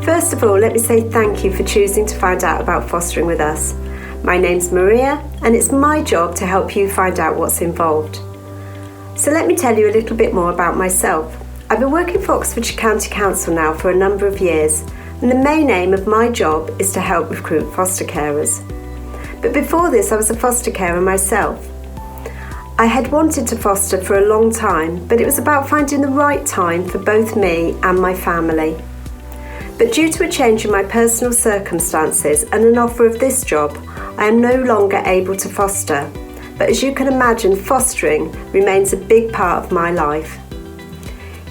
First of all, let me say thank you for choosing to find out about fostering with us. My name's Maria, and it's my job to help you find out what's involved. So let me tell you a little bit more about myself. I've been working for Oxfordshire County Council now for a number of years, and the main aim of my job is to help recruit foster carers. But before this, I was a foster carer myself. I had wanted to foster for a long time, but it was about finding the right time for both me and my family. But due to a change in my personal circumstances and an offer of this job, I am no longer able to foster. But as you can imagine, fostering remains a big part of my life.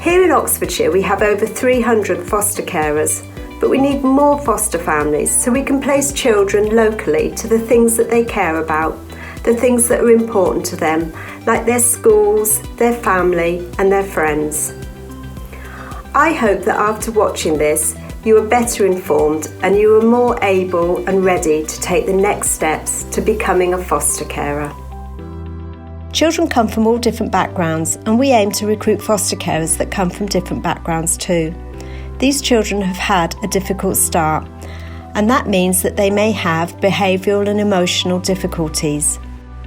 Here in Oxfordshire, we have over 300 foster carers, but we need more foster families so we can place children locally to the things that they care about, the things that are important to them, like their schools, their family and their friends. I hope that after watching this, you are better informed and you are more able and ready to take the next steps to becoming a foster carer. Children come from all different backgrounds, and we aim to recruit foster carers that come from different backgrounds too. These children have had a difficult start, and that means that they may have behavioural and emotional difficulties.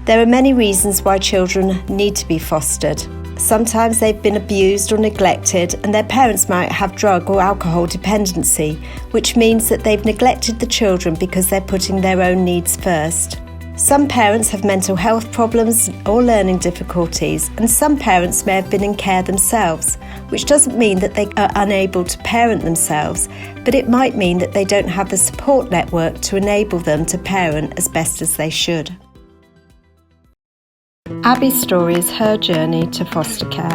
There are many reasons why children need to be fostered. Sometimes they've been abused or neglected, and their parents might have drug or alcohol dependency, which means that they've neglected the children because they're putting their own needs first. Some parents have mental health problems or learning difficulties, and some parents may have been in care themselves, which doesn't mean that they are unable to parent themselves, but it might mean that they don't have the support network to enable them to parent as best as they should. Abbey Story is her journey to foster care.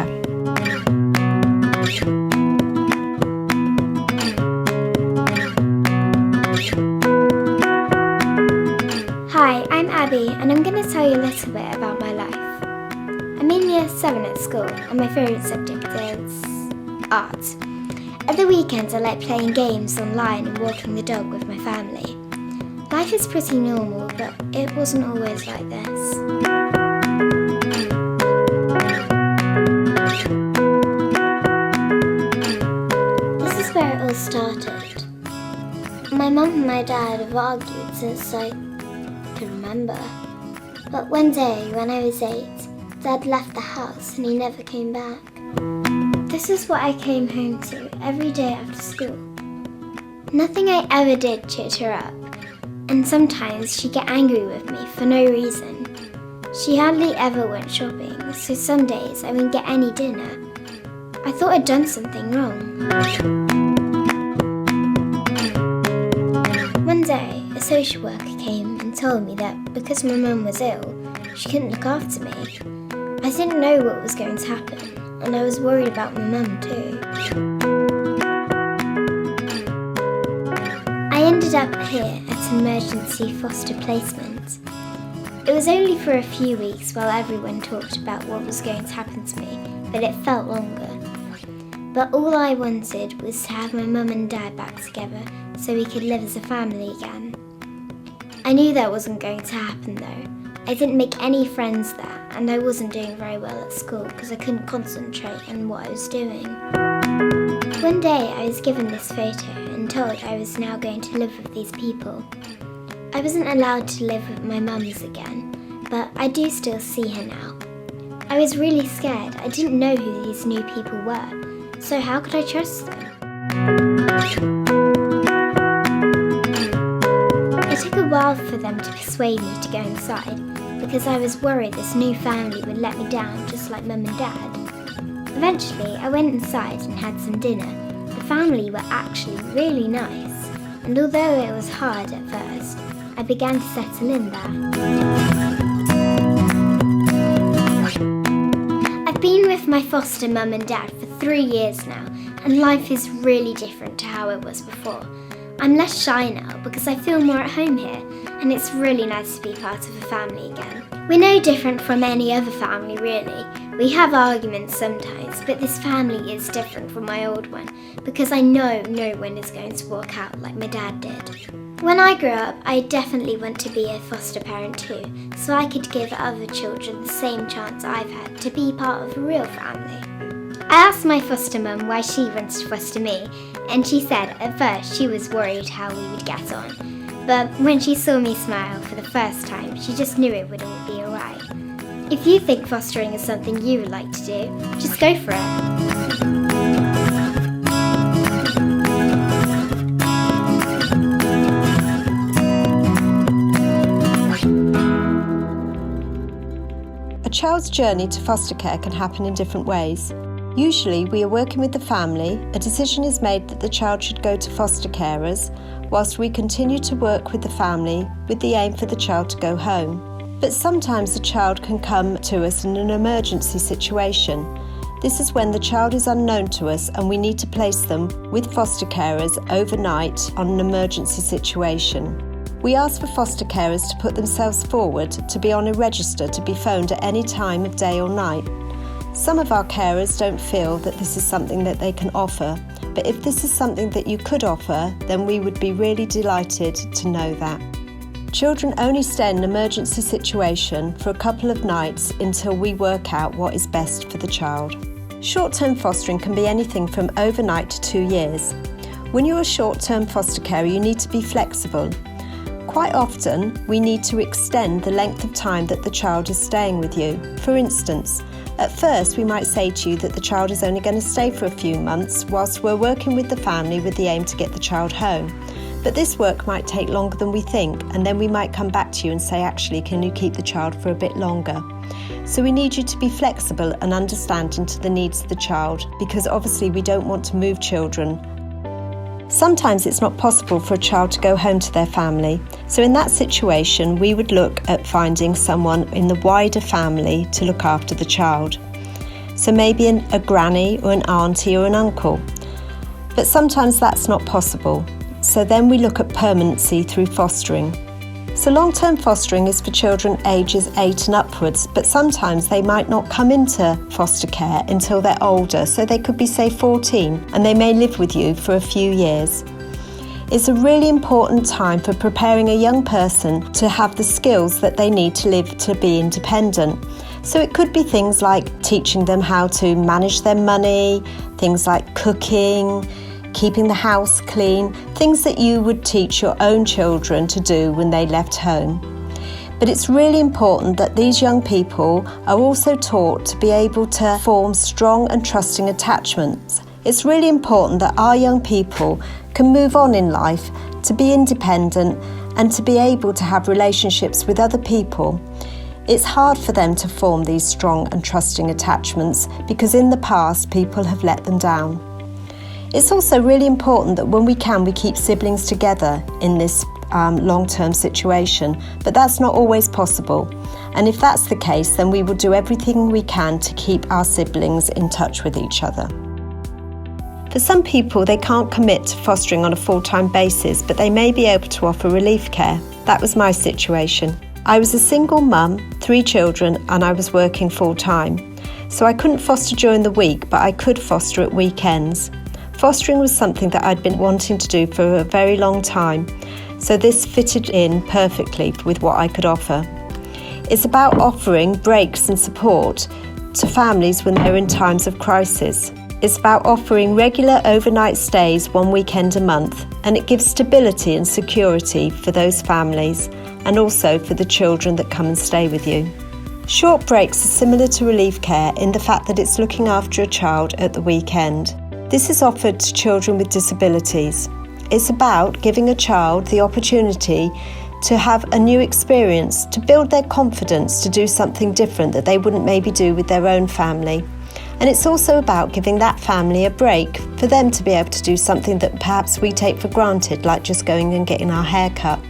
Hi, I'm Abby, and I'm going to tell you a little bit about my life. I'm in year 7 at school, and my favourite subject is art. At the weekends I like playing games online and walking the dog with my family. Life is pretty normal, but it wasn't always like this. This is where it all started. My mum and my dad have argued since I could remember. But one day, when I was 8, Dad left the house and he never came back. This is what I came home to every day after school. Nothing I ever did cheered her up, and sometimes she'd get angry with me for no reason. She hardly ever went shopping, so some days I wouldn't get any dinner. I thought I'd done something wrong. One day, a social worker came and told me that because my mum was ill, she couldn't look after me. I didn't know what was going to happen, and I was worried about my mum too. I ended up here at an emergency foster placement. It was only for a few weeks while everyone talked about what was going to happen to me, but it felt longer. But all I wanted was to have my mum and dad back together so we could live as a family again. I knew that wasn't going to happen though. I didn't make any friends there, and I wasn't doing very well at school because I couldn't concentrate on what I was doing. One day I was given this photo and told I was now going to live with these people. I wasn't allowed to live with my mum's again, but I do still see her now. I was really scared. I didn't know who these new people were, so how could I trust them? It took a while for them to persuade me to go inside, because I was worried this new family would let me down just like Mum and Dad. Eventually, I went inside and had some dinner. The family were actually really nice, and although it was hard at first, I began to settle in there. I've been with my foster mum and dad for 3 years now, and life is really different to how it was before. I'm less shy now because I feel more at home here, and it's really nice to be part of a family again. We're no different from any other family really. We have arguments sometimes, but this family is different from my old one because I know no one is going to walk out like my dad did. When I grow up, I definitely want to be a foster parent too, so I could give other children the same chance I've had to be part of a real family. I asked my foster mum why she wanted to foster me, and she said At first, she was worried how we would get on, but when she saw me smile for the first time, she just knew it would all be alright. If you think fostering is something you would like to do, just go for it. A child's journey to foster care can happen in different ways. Usually, we are working with the family, a decision is made that the child should go to foster carers, whilst we continue to work with the family with the aim for the child to go home. But sometimes the child can come to us in an emergency situation. This is when the child is unknown to us and we need to place them with foster carers overnight on an emergency situation. We ask for foster carers to put themselves forward to be on a register to be phoned at any time of day or night. Some of our carers don't feel that this is something that they can offer, but if this is something that you could offer, then we would be really delighted to know that. Children only stay in an emergency situation for a couple of nights until we work out what is best for the child. Short-term fostering can be anything from overnight to 2 years. When you're a short-term foster carer, you need to be flexible. Quite often, we need to extend the length of time that the child is staying with you. For instance, at first we might say to you that the child is only going to stay for a few months whilst we're working with the family with the aim to get the child home. But this work might take longer than we think, and then we might come back to you and say, actually, can you keep the child for a bit longer? So we need you to be flexible and understanding to the needs of the child, because obviously we don't want to move children. Sometimes it's not possible for a child to go home to their family, so in that situation we would look at finding someone in the wider family to look after the child. So maybe a granny or an auntie or an uncle. But sometimes that's not possible, so then we look at permanency through fostering. So long-term fostering is for children ages 8 and upwards, but sometimes they might not come into foster care until they're older, so they could be, say, 14, and they may live with you for a few years. It's a really important time for preparing a young person to have the skills that they need to live to be independent. So it could be things like teaching them how to manage their money, things like cooking, keeping the house clean, things that you would teach your own children to do when they left home. But it's really important that these young people are also taught to be able to form strong and trusting attachments. It's really important that our young people can move on in life, to be independent and to be able to have relationships with other people. It's hard for them to form these strong and trusting attachments because in the past people have let them down. It's also really important that when we can, we keep siblings together in this long-term situation, but that's not always possible. And if that's the case, then we will do everything we can to keep our siblings in touch with each other. For some people, they can't commit to fostering on a full-time basis, but they may be able to offer relief care. That was my situation. I was a single mum, 3 children, and I was working full-time. So I couldn't foster during the week, but I could foster at weekends. Fostering was something that I'd been wanting to do for a very long time, so this fitted in perfectly with what I could offer. It's about offering breaks and support to families when they're in times of crisis. It's about offering regular overnight stays 1 weekend a month, and it gives stability and security for those families and also for the children that come and stay with you. Short breaks are similar to relief care in the fact that it's looking after a child at the weekend. This is offered to children with disabilities. It's about giving a child the opportunity to have a new experience, to build their confidence to do something different that they wouldn't maybe do with their own family. And it's also about giving that family a break for them to be able to do something that perhaps we take for granted, like just going and getting our hair cut.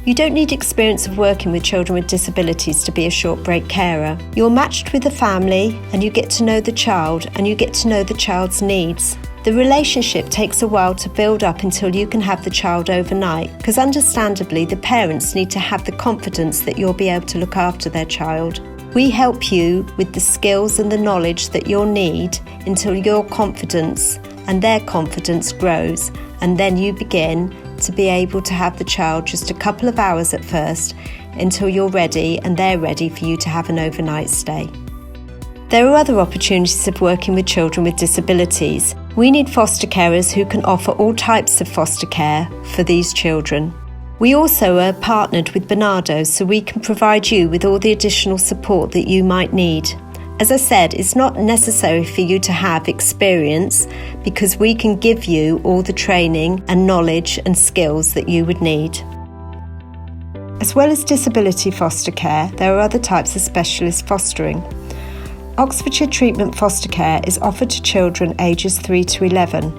You don't need experience of working with children with disabilities to be a short break carer. You're matched with a family and you get to know the child and you get to know the child's needs. The relationship takes a while to build up until you can have the child overnight, because understandably the parents need to have the confidence that you'll be able to look after their child. We help you with the skills and the knowledge that you'll need until your confidence and their confidence grows, and then you begin to be able to have the child just a couple of hours at first until you're ready and they're ready for you to have an overnight stay. There are other opportunities of working with children with disabilities. We need foster carers who can offer all types of foster care for these children. We also are partnered with Bernardo, so we can provide you with all the additional support that you might need. As I said, it's not necessary for you to have experience because we can give you all the training and knowledge and skills that you would need. As well as disability foster care, there are other types of specialist fostering. Oxfordshire Treatment Foster Care is offered to children ages 3 to 11.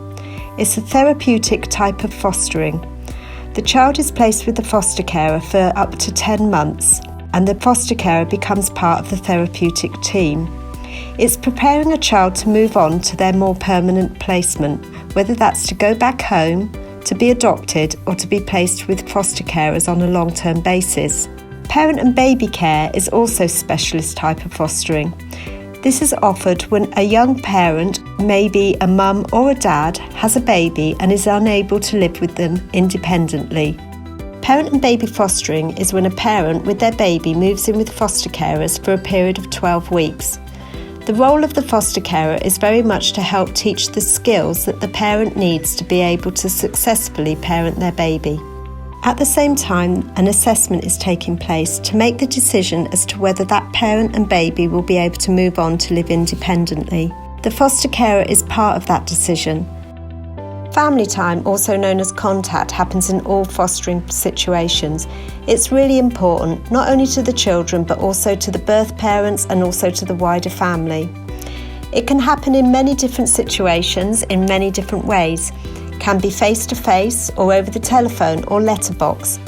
It's a therapeutic type of fostering. The child is placed with the foster carer for up to 10 months, and the foster carer becomes part of the therapeutic team. It's preparing a child to move on to their more permanent placement, whether that's to go back home, to be adopted, or to be placed with foster carers on a long-term basis. Parent and baby care is also a specialist type of fostering. This is offered when a young parent, maybe a mum or a dad, has a baby and is unable to live with them independently. Parent and baby fostering is when a parent with their baby moves in with foster carers for a period of 12 weeks. The role of the foster carer is very much to help teach the skills that the parent needs to be able to successfully parent their baby. At the same time, an assessment is taking place to make the decision as to whether that parent and baby will be able to move on to live independently. The foster carer is part of that decision. Family time, also known as contact, happens in all fostering situations. It's really important, not only to the children, but also to the birth parents and also to the wider family. It can happen in many different situations, in many different ways. Can be face-to-face or over the telephone or letterbox.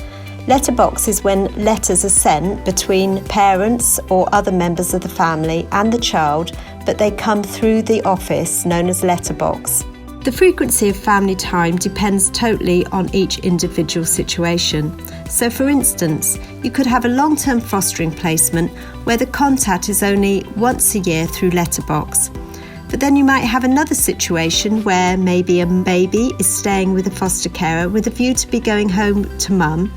Letterbox is when letters are sent between parents or other members of the family and the child, but they come through the office known as letterbox. The frequency of family time depends totally on each individual situation. So for instance, you could have a long-term fostering placement where the contact is only once a year through letterbox. But then you might have another situation where maybe a baby is staying with a foster carer with a view to be going home to mum.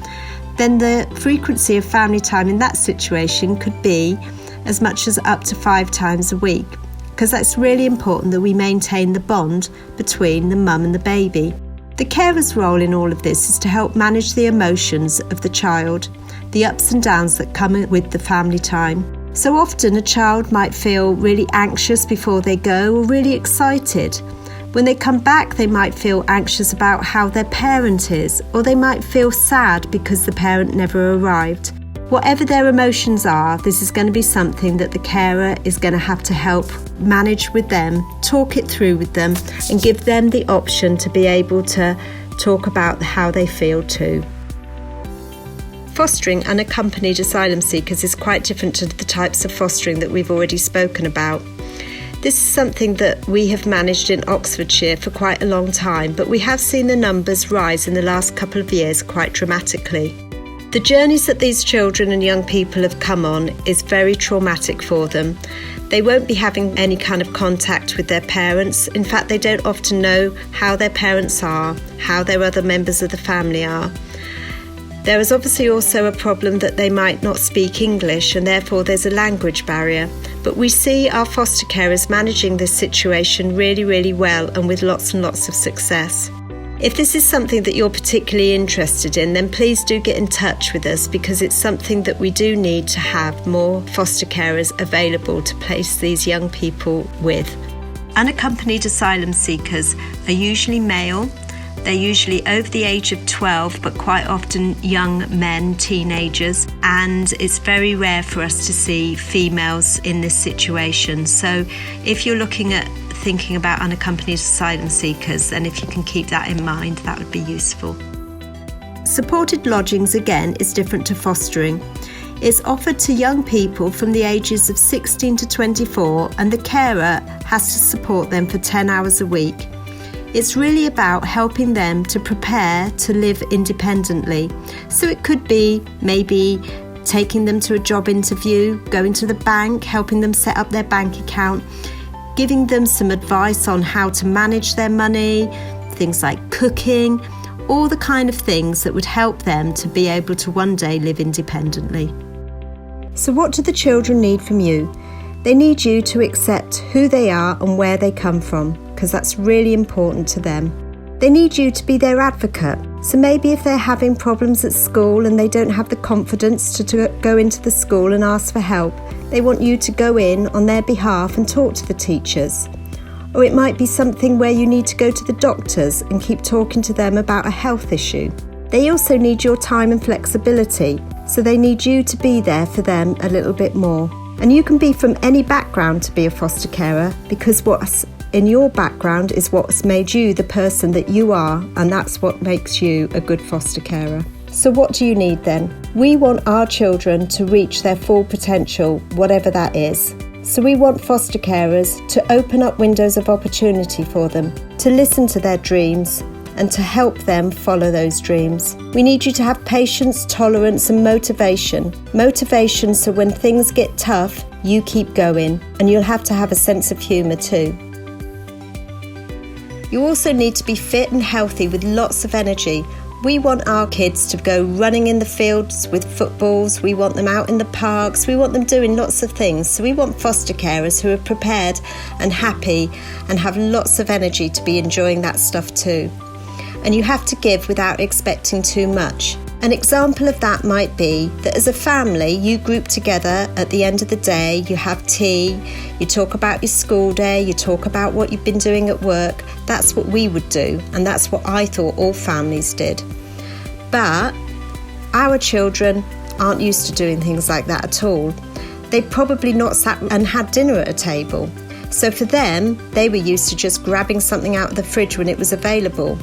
Then the frequency of family time in that situation could be as much as up to 5 times a week, because that's really important that we maintain the bond between the mum and the baby. The carer's role in all of this is to help manage the emotions of the child, the ups and downs that come with the family time. So often a child might feel really anxious before they go or really excited. When they come back, they might feel anxious about how their parent is, or they might feel sad because the parent never arrived. Whatever their emotions are, this is going to be something that the carer is going to have to help manage with them, talk it through with them, and give them the option to be able to talk about how they feel too. Fostering unaccompanied asylum seekers is quite different to the types of fostering that we've already spoken about. This is something that we have managed in Oxfordshire for quite a long time, but we have seen the numbers rise in the last couple of years quite dramatically. The journeys that these children and young people have come on is very traumatic for them. They won't be having any kind of contact with their parents. In fact, they don't often know how their parents are, how their other members of the family are. There is obviously also a problem that they might not speak English, and therefore there's a language barrier. But we see our foster carers managing this situation really, really well and with lots and lots of success. If this is something that you're particularly interested in, then please do get in touch with us, because it's something that we do need to have more foster carers available to place these young people with. Unaccompanied asylum seekers are usually male. They're usually over the age of 12, but quite often young men, teenagers, and it's very rare for us to see females in this situation. So if you're looking at thinking about unaccompanied asylum seekers, then if you can keep that in mind, that would be useful. Supported lodgings, again, is different to fostering. It's offered to young people from the ages of 16 to 24, and the carer has to support them for 10 hours a week. It's really about helping them to prepare to live independently. So it could be maybe taking them to a job interview, going to the bank, helping them set up their bank account, giving them some advice on how to manage their money, things like cooking, all the kind of things that would help them to be able to one day live independently. So what do the children need from you? They need you to accept who they are and where they come from, because that's really important to them. They need you to be their advocate. So maybe if they're having problems at school and they don't have the confidence to go into the school and ask for help, they want you to go in on their behalf and talk to the teachers. Or it might be something where you need to go to the doctors and keep talking to them about a health issue. They also need your time and flexibility, so they need you to be there for them a little bit more. And you can be from any background to be a foster carer, because what's in your background is what's made you the person that you are, and that's what makes you a good foster carer. So what do you need then? We want our children to reach their full potential, whatever that is. So we want foster carers to open up windows of opportunity for them, to listen to their dreams and to help them follow those dreams. We need you to have patience, tolerance and motivation. Motivation so when things get tough, you keep going, and you'll have to have a sense of humour too. You also need to be fit and healthy with lots of energy. We want our kids to go running in the fields with footballs, we want them out in the parks, we want them doing lots of things. So we want foster carers who are prepared and happy and have lots of energy to be enjoying that stuff too. And you have to give without expecting too much. An example of that might be that as a family, you group together at the end of the day, you have tea, you talk about your school day, you talk about what you've been doing at work. That's what we would do, and that's what I thought all families did. But our children aren't used to doing things like that at all. They've probably not sat and had dinner at a table. So for them, they were used to just grabbing something out of the fridge when it was available.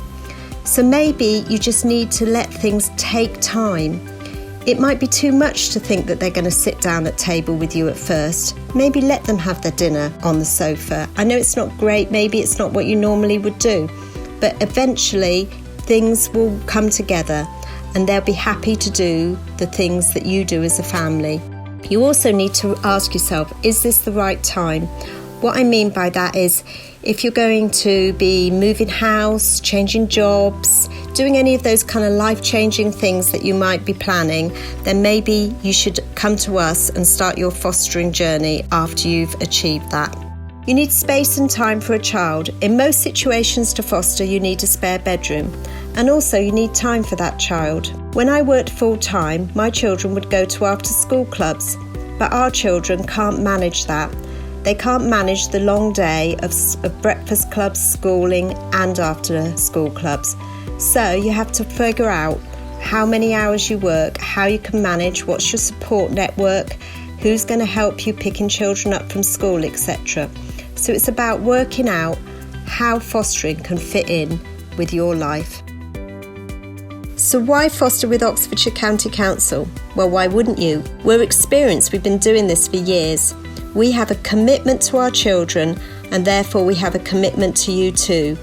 So maybe you just need to let things take time. It might be too much to think that they're going to sit down at table with you at first. Maybe let them have their dinner on the sofa. I know it's not great, maybe it's not what you normally would do, but eventually things will come together and they'll be happy to do the things that you do as a family. You also need to ask yourself, is this the right time? What I mean by that is, if you're going to be moving house, changing jobs, doing any of those kind of life-changing things that you might be planning, then maybe you should come to us and start your fostering journey after you've achieved that. You need space and time for a child. In most situations to foster, you need a spare bedroom. And also you need time for that child. When I worked full-time, my children would go to after-school clubs, but our children can't manage that. They can't manage the long day of breakfast clubs, schooling and after school clubs. So you have to figure out how many hours you work, how you can manage, what's your support network, who's going to help you picking children up from school, etc. So it's about working out how fostering can fit in with your life. So why foster with Oxfordshire County Council? Well, why wouldn't you? We're experienced, we've been doing this for years. We have a commitment to our children, and therefore we have a commitment to you too.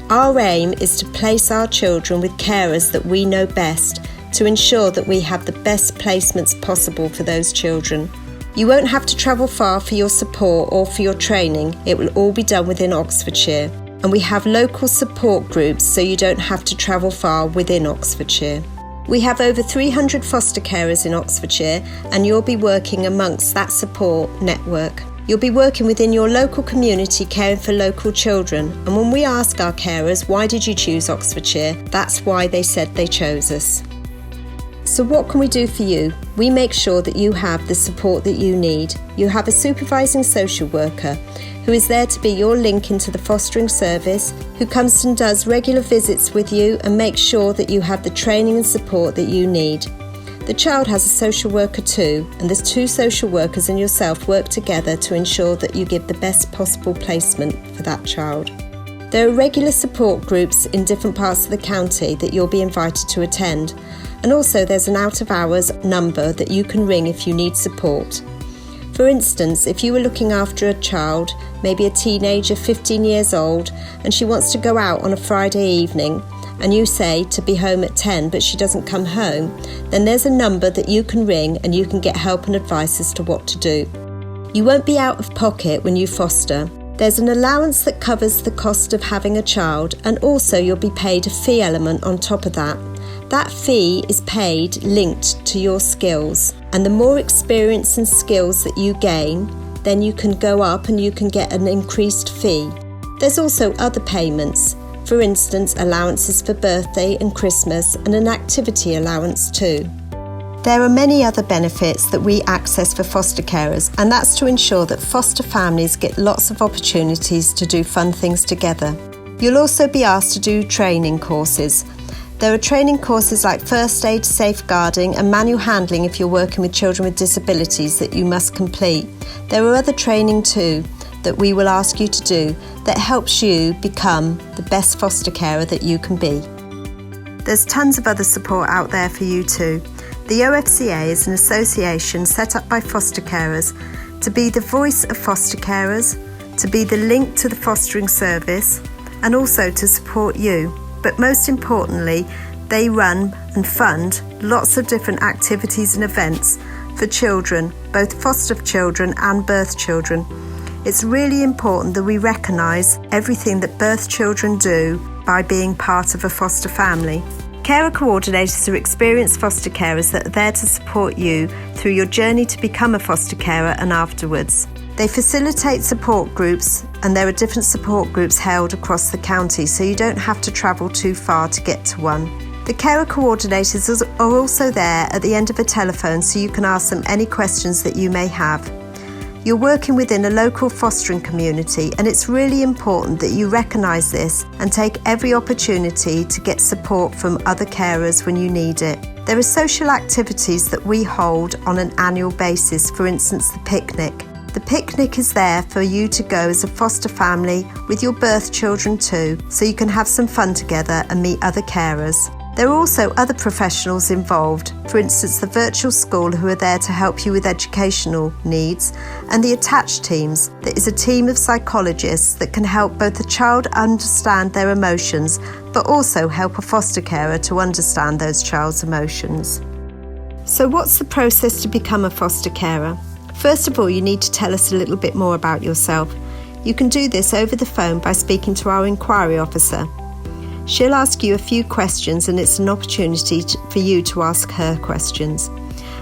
Our aim is to place our children with carers that we know best, to ensure that we have the best placements possible for those children. You won't have to travel far for your support or for your training. It will all be done within Oxfordshire. And we have local support groups, so you don't have to travel far within Oxfordshire. We have over 300 foster carers in Oxfordshire, and you'll be working amongst that support network. You'll be working within your local community caring for local children, and when we ask our carers, why did you choose Oxfordshire? That's why they said they chose us. So what can we do for you? We make sure that you have the support that you need. You have a supervising social worker who is there to be your link into the fostering service, who comes and does regular visits with you and makes sure that you have the training and support that you need. The child has a social worker too, and there's 2 social workers and yourself work together to ensure that you give the best possible placement for that child. There are regular support groups in different parts of the county that you'll be invited to attend, and also there's an out-of-hours number that you can ring if you need support. For instance, if you were looking after a child, maybe a teenager 15 years old, and she wants to go out on a Friday evening, and you say to be home at 10 but she doesn't come home, then there's a number that you can ring and you can get help and advice as to what to do. You won't be out of pocket when you foster. There's an allowance that covers the cost of having a child, and also you'll be paid a fee element on top of that. That fee is paid linked to your skills, and the more experience and skills that you gain, then you can go up and you can get an increased fee. There's also other payments, for instance allowances for birthday and Christmas and an activity allowance too. There are many other benefits that we access for foster carers, and that's to ensure that foster families get lots of opportunities to do fun things together. You'll also be asked to do training courses. There are training courses like first aid, safeguarding and manual handling if you're working with children with disabilities that you must complete. There are other training too that we will ask you to do that helps you become the best foster carer that you can be. There's tons of other support out there for you too. The OFCA is an association set up by foster carers to be the voice of foster carers, to be the link to the fostering service, and also to support you. But most importantly, they run and fund lots of different activities and events for children, both foster children and birth children. It's really important that we recognise everything that birth children do by being part of a foster family. Carer coordinators are experienced foster carers that are there to support you through your journey to become a foster carer and afterwards. They facilitate support groups, and there are different support groups held across the county, so you don't have to travel too far to get to one. The carer coordinators are also there at the end of a telephone, so you can ask them any questions that you may have. You're working within a local fostering community, and it's really important that you recognise this and take every opportunity to get support from other carers when you need it. There are social activities that we hold on an annual basis, for instance the picnic. The picnic is there for you to go as a foster family with your birth children too, so you can have some fun together and meet other carers. There are also other professionals involved, for instance the virtual school who are there to help you with educational needs, and the attached teams, that is a team of psychologists that can help both the child understand their emotions but also help a foster carer to understand those child's emotions. So what's the process to become a foster carer? First of all, you need to tell us a little bit more about yourself. You can do this over the phone by speaking to our inquiry officer. She'll ask you a few questions, and it's an opportunity for you to ask her questions.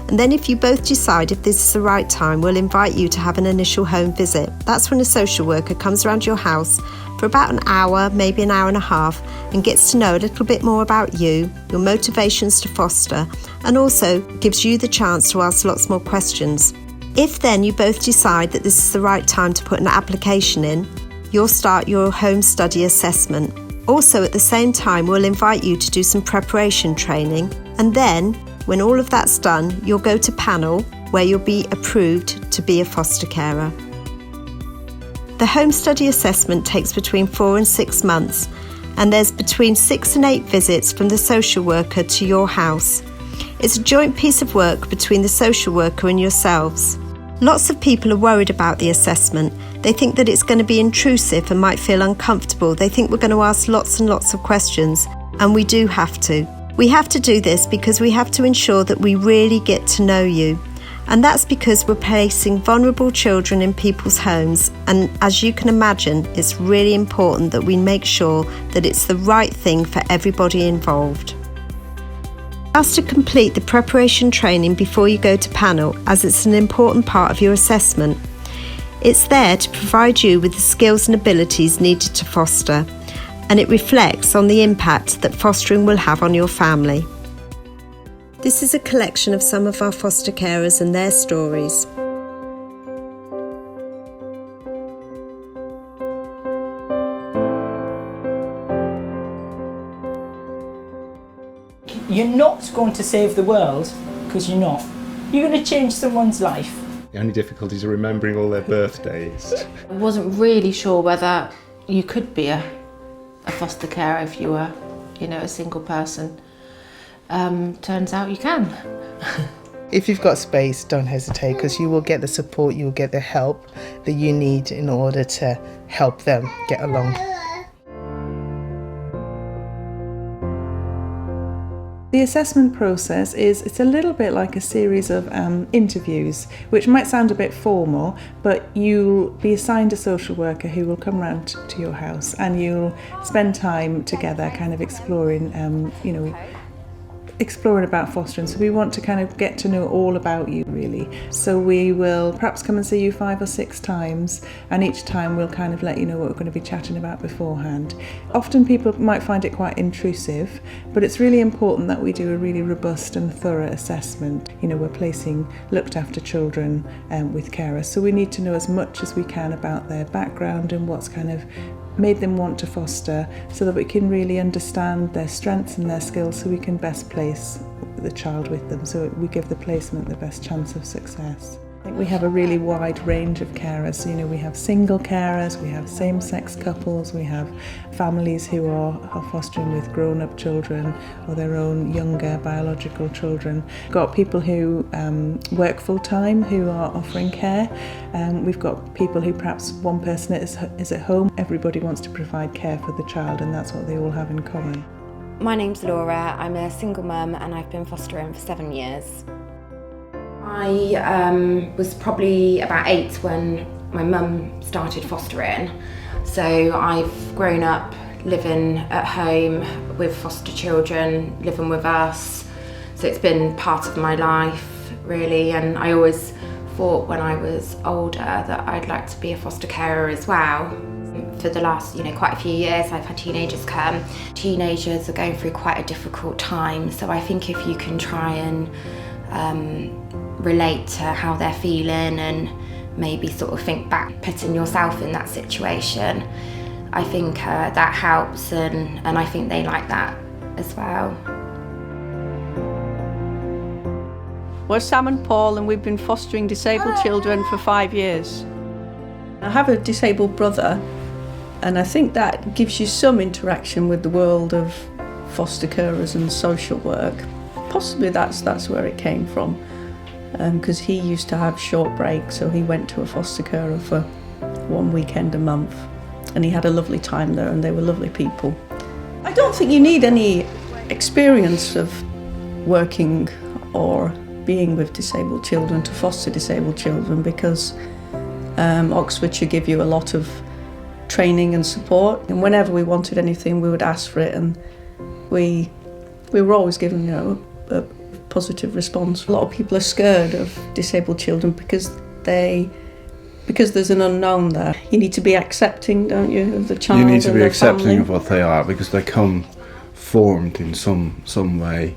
And then if you both decide if this is the right time, we'll invite you to have an initial home visit. That's when a social worker comes around your house for about an hour, maybe an hour and a half, and gets to know a little bit more about you, your motivations to foster, and also gives you the chance to ask lots more questions. If then you both decide that this is the right time to put an application in, you'll start your home study assessment. Also at the same time, we'll invite you to do some preparation training, and then when all of that's done, you'll go to panel where you'll be approved to be a foster carer. The home study assessment takes between 4 and 6 months, and there's between 6 and 8 visits from the social worker to your house. It's a joint piece of work between the social worker and yourselves. Lots of people are worried about the assessment. They think that it's going to be intrusive and might feel uncomfortable. They think we're going to ask lots and lots of questions, and we do have to. We have to do this because we have to ensure that we really get to know you. And that's because we're placing vulnerable children in people's homes, and as you can imagine, it's really important that we make sure that it's the right thing for everybody involved. Ask to complete the preparation training before you go to panel, as it's an important part of your assessment. It's there to provide you with the skills and abilities needed to foster, and it reflects on the impact that fostering will have on your family. This is a collection of some of our foster carers and their stories. You're not going to save the world, because you're not. You're going to change someone's life. The only difficulty is remembering all their birthdays. I wasn't really sure whether you could be a foster carer if you were, a single person. Turns out you can. If you've got space, don't hesitate, because you will get the support, you will get the help that you need in order to help them get along. The assessment process it's a little bit like a series of interviews, which might sound a bit formal, but you'll be assigned a social worker who will come round to your house, and you'll spend time together kind of exploring, exploring about fostering, so we want to kind of get to know all about you really. So we will perhaps come and see you 5 or 6 times, and each time we'll kind of let you know what we're going to be chatting about beforehand. Often people might find it quite intrusive, but it's really important that we do a really robust and thorough assessment. You know, we're placing looked after children with carers, so we need to know as much as we can about their background and what's kind of made them want to foster, so that we can really understand their strengths and their skills, so we can best place the child with them, so we give the placement the best chance of success. I think we have a really wide range of carers. So, you know, we have single carers, we have same-sex couples, we have families who are fostering with grown-up children or their own younger biological children. We've got people who work full-time who are offering care. We've got people who perhaps one person is at home. Everybody wants to provide care for the child, and that's what they all have in common. My name's Laura, I'm a single mum and I've been fostering for 7 years. I was probably about 8 when my mum started fostering, so I've grown up living at home with foster children, living with us, so it's been part of my life really, and I always thought when I was older that I'd like to be a foster carer as well. For the last, quite a few years I've had teenagers come. Teenagers are going through quite a difficult time, so I think if you can try and relate to how they're feeling and maybe sort of think back, putting yourself in that situation, I think that helps, and I think they like that as well. We're Sam and Paul, and we've been fostering disabled children for 5 years. I have a disabled brother, and I think that gives you some interaction with the world of foster carers and social work. Possibly that's where it came from, because he used to have short breaks, so he went to a foster carer for 1 weekend a month, and he had a lovely time there, and they were lovely people. I don't think you need any experience of working or being with disabled children to foster disabled children, because Oxfordshire give you a lot of training and support, and whenever we wanted anything we would ask for it, and we were always given a positive response. A lot of people are scared of disabled children because there's an unknown there. You need to be accepting, don't you, of the child. You need to be accepting family. of what they are, because they come formed in some way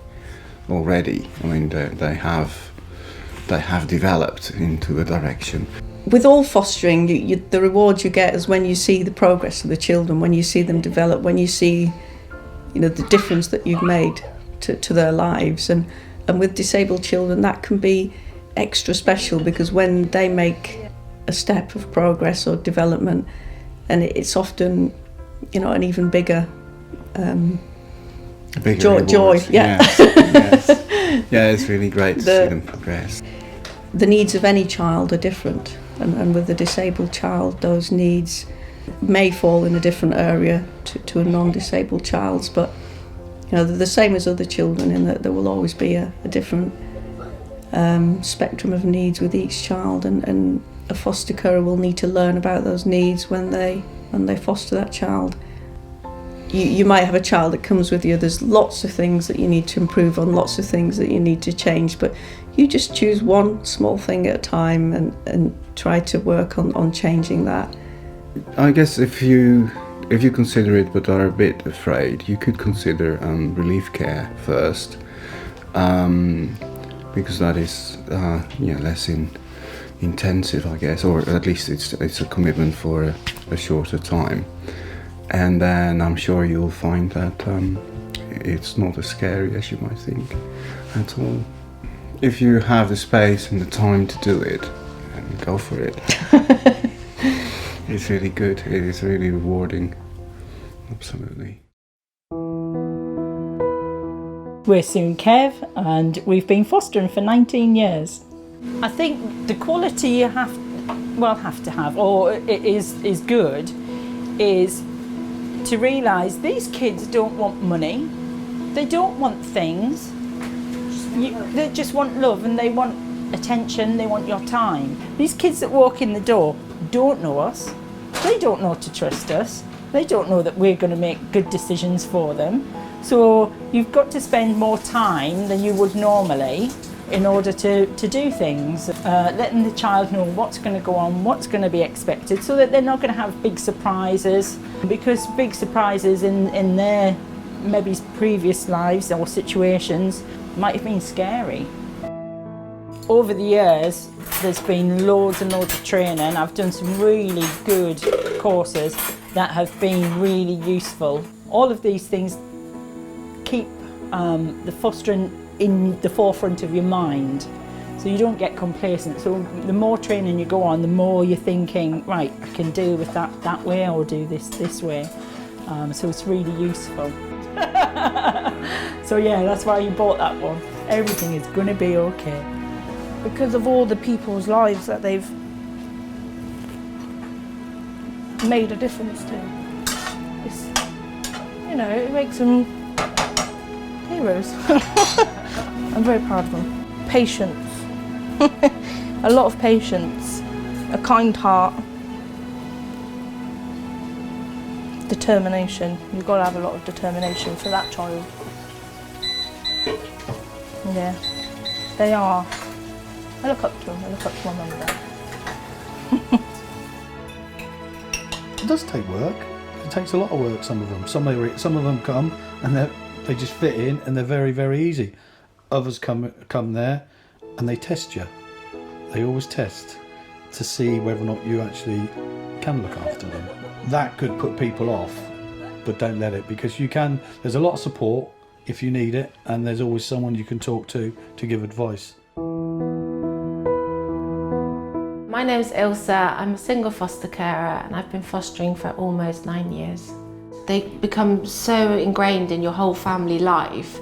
already. I mean, they have developed into a direction. With all fostering, the reward you get is when you see the progress of the children, when you see them develop, when you see, the difference that you've made to their lives. And with disabled children, that can be extra special, because when they make a step of progress or development, and it's often, an even bigger, joy. Yeah. Yes. Yeah, it's really great to see them progress. The needs of any child are different, and with a disabled child, those needs may fall in a different area to a non-disabled child's, but they're the same as other children in that there will always be a different spectrum of needs with each child, and a foster carer will need to learn about those needs when they foster that child. You might have a child that comes with you, there's lots of things that you need to improve on, lots of things that you need to change, but you just choose one small thing at a time and try to work on changing that. I guess if you consider it but are a bit afraid, you could consider relief care first, because that is less intensive, I guess, or at least it's a commitment for a shorter time. And then I'm sure you'll find that it's not as scary as you might think at all. If you have the space and the time to do it, go for it. It's really good. It is really rewarding. Absolutely. We're Sue and Kev, and we've been fostering for 19 years. I think the quality you have to have, or it is good, is to realise these kids don't want money, they don't want things, they just want love, and they want attention, they want your time. These kids that walk in the door don't know us, they don't know to trust us, they don't know that we're going to make good decisions for them, So you've got to spend more time than you would normally in order to do things, letting the child know what's going to go on, what's going to be expected, so that they're not going to have big surprises, because big surprises in their maybe previous lives or situations might have been scary. Over the years, there's been loads and loads of training. I've done some really good courses that have been really useful. All of these things keep the fostering in the forefront of your mind, so you don't get complacent. So the more training you go on, the more you're thinking, right, I can deal with that way, or do this way. So it's really useful. So yeah, that's why you bought that one. Everything is going to be okay. Because of all the people's lives that they've made a difference to. It's, it makes them heroes. I'm very proud of them. Patience. A lot of patience. A kind heart. Determination. You've got to have a lot of determination for that child. Yeah, they are. I look up to them. I look up to my mum and dad. It does take work. It takes a lot of work, some of them. Some of them come and they just fit in and they're very, very easy. Others come there and they test you. They always test to see whether or not you actually can look after them. That could put people off, but don't let it, because you can. There's a lot of support if you need it, and there's always someone you can talk to give advice. My name's Ilsa. I'm a single foster carer and I've been fostering for almost 9 years. They become so ingrained in your whole family life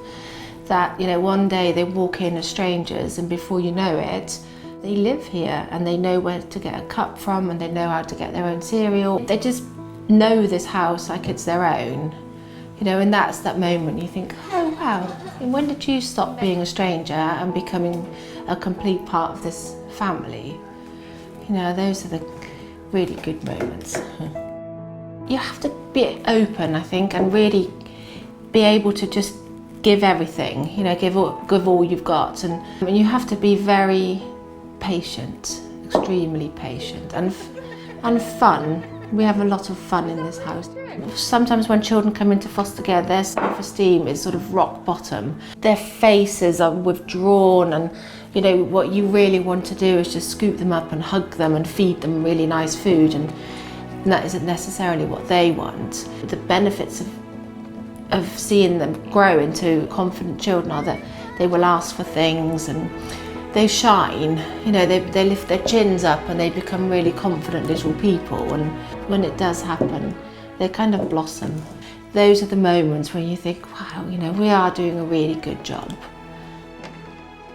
that, one day they walk in as strangers and before you know it, they live here and they know where to get a cup from and they know how to get their own cereal. They just know this house like it's their own. And that's that moment you think, oh wow, and when did you stop being a stranger and becoming a complete part of this family? Those are the really good moments. You have to be open, I think, and really be able to just give everything, give all you've got. And you have to be very patient, extremely patient, and fun. We have a lot of fun in this house. Sometimes when children come into foster care, their self-esteem is sort of rock bottom. Their faces are withdrawn and what you really want to do is just scoop them up and hug them and feed them really nice food, and that isn't necessarily what they want. The benefits of seeing them grow into confident children are that they will ask for things and they shine, they lift their chins up and they become really confident little people, and when it does happen, they kind of blossom. Those are the moments when you think, wow, we are doing a really good job.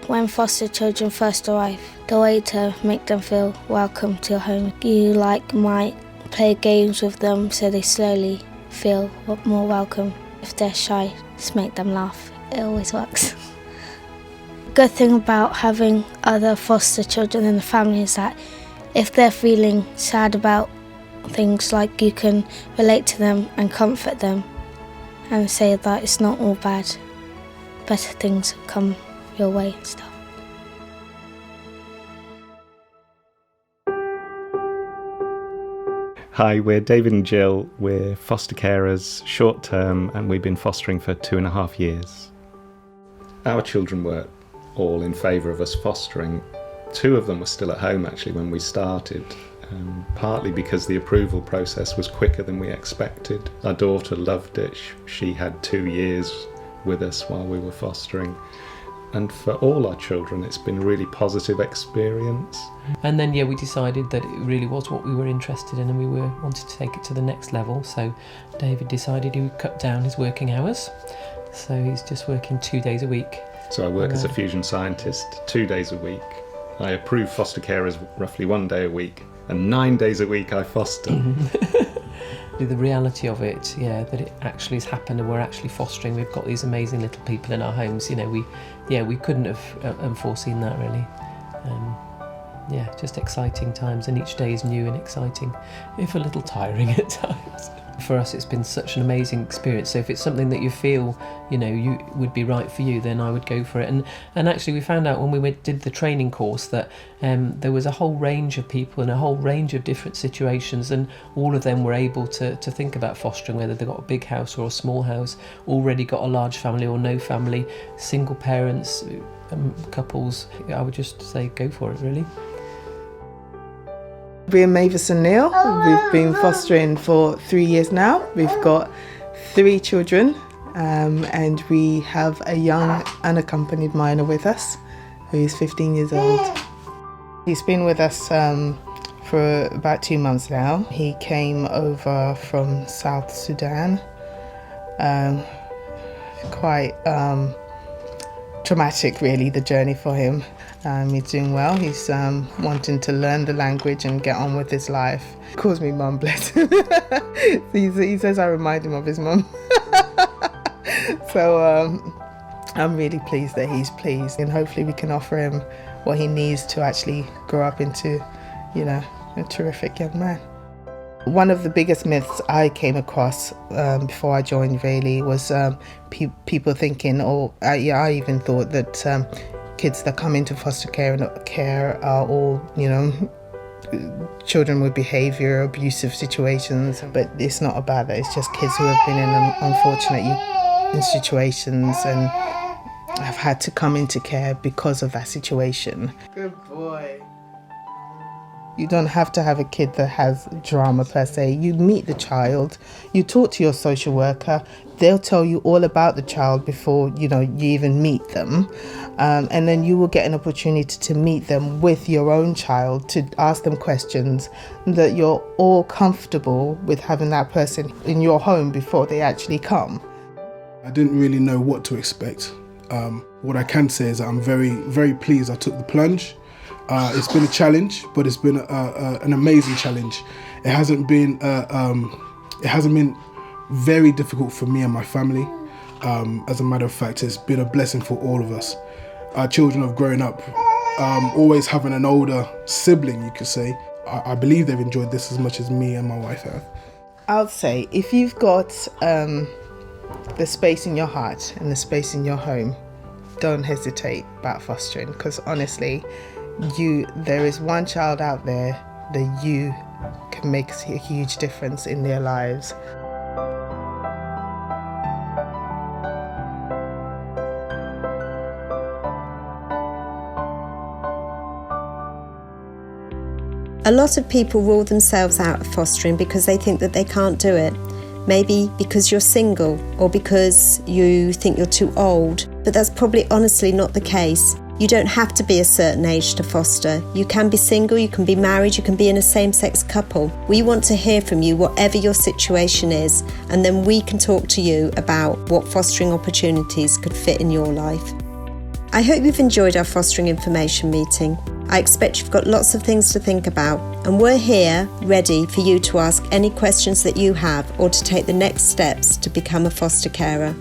When foster children first arrive, the way to make them feel welcome to your home, you might play games with them so they slowly feel more welcome. If they're shy, just make them laugh. It always works. Good thing about having other foster children in the family is that if they're feeling sad about things, you can relate to them and comfort them and say that it's not all bad. Better things come your way and stuff. Hi, we're David and Jill. We're foster carers, short term, and we've been fostering for 2.5 years. Our children were all in favour of us fostering. 2 of them were still at home actually when we started, partly because the approval process was quicker than we expected. Our daughter loved it. She had 2 years with us while we were fostering. And for all our children, it's been a really positive experience. And then, we decided that it really was what we were interested in and we wanted to take it to the next level. So David decided he would cut down his working hours. So he's just working 2 days a week. So I work as a fusion scientist 2 days a week. I approve foster carers roughly 1 day a week, and 9 days a week I foster. The reality of it, that it actually has happened and we're actually fostering. We've got these amazing little people in our homes. We couldn't have unforeseen that really. Just exciting times, and each day is new and exciting, if a little tiring at times. For us, it's been such an amazing experience. So if it's something that you feel, you would be right for you, then I would go for it. And actually, we found out when we did the training course that there was a whole range of people in a whole range of different situations, and all of them were able to think about fostering, whether they've got a big house or a small house, already got a large family or no family, single parents, couples. I would just say go for it, really. We're Mavis and Neil. We've been fostering for 3 years now. We've got 3 children, and we have a young unaccompanied minor with us who is 15 years old. He's been with us for about 2 months now. He came over from South Sudan. Quite traumatic, really, the journey for him. He's doing well. He's wanting to learn the language and get on with his life. He calls me mum, bless him. He says I remind him of his mum. So I'm really pleased that he's pleased, and hopefully we can offer him what he needs to actually grow up into, a terrific young man. One of the biggest myths I came across before I joined Rayleigh was people thinking, I even thought that kids that come into foster care are all, children with behaviour, abusive situations. But it's not about that. It's just kids who have been in unfortunate situations and have had to come into care because of that situation. Good boy. You don't have to have a kid that has drama per se. You meet the child, you talk to your social worker, they'll tell you all about the child before you even meet them, and then you will get an opportunity to meet them with your own child, to ask them questions, that you're all comfortable with having that person in your home before they actually come. I didn't really know what to expect. What I can say is that I'm very, very pleased I took the plunge. It's been a challenge, but it's been an amazing challenge. It hasn't been very difficult for me and my family. As a matter of fact, it's been a blessing for all of us. Our children have grown up always having an older sibling, you could say. I believe they've enjoyed this as much as me and my wife have. I would say if you've got the space in your heart and the space in your home, don't hesitate about fostering, because honestly, there is one child out there that you can make a huge difference in their lives. A lot of people rule themselves out of fostering because they think that they can't do it. Maybe because you're single or because you think you're too old, but that's probably honestly not the case. You don't have to be a certain age to foster. You can be single, you can be married, you can be in a same-sex couple. We want to hear from you, whatever your situation is, and then we can talk to you about what fostering opportunities could fit in your life. I hope you've enjoyed our fostering information meeting. I expect you've got lots of things to think about, and we're here ready for you to ask any questions that you have or to take the next steps to become a foster carer.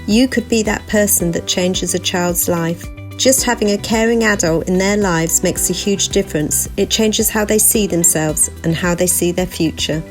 You could be that person that changes a child's life. Just having a caring adult in their lives makes a huge difference. It changes how they see themselves and how they see their future.